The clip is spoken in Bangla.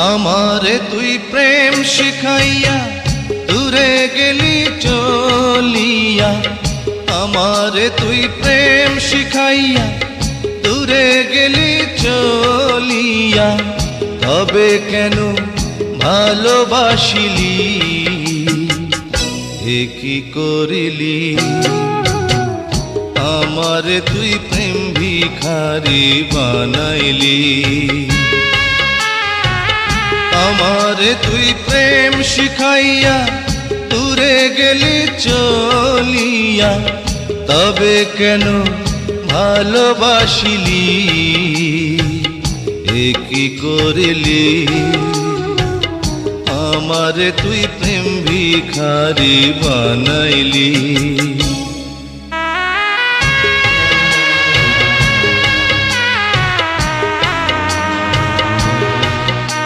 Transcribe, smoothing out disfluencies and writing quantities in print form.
আমারে তুই প্রেম শিখাইয়া দূরে গেলি চলিয়া, আমারে তুই প্রেম শিখাইয়া দূরে গেলি চলিয়া, তবে কেন ভালোবাসিলি, এ কি করিলি? আমারে তুই প্রেম ভিখারি বানাইলি, আমারে তুই প্রেম শিখাইয়া দূরে গেলি চলিয়া, তবে কেন ভালোবাসিলি, এ কি করিলি? আমারে তুই প্রেম ভিখারি বানাইলি।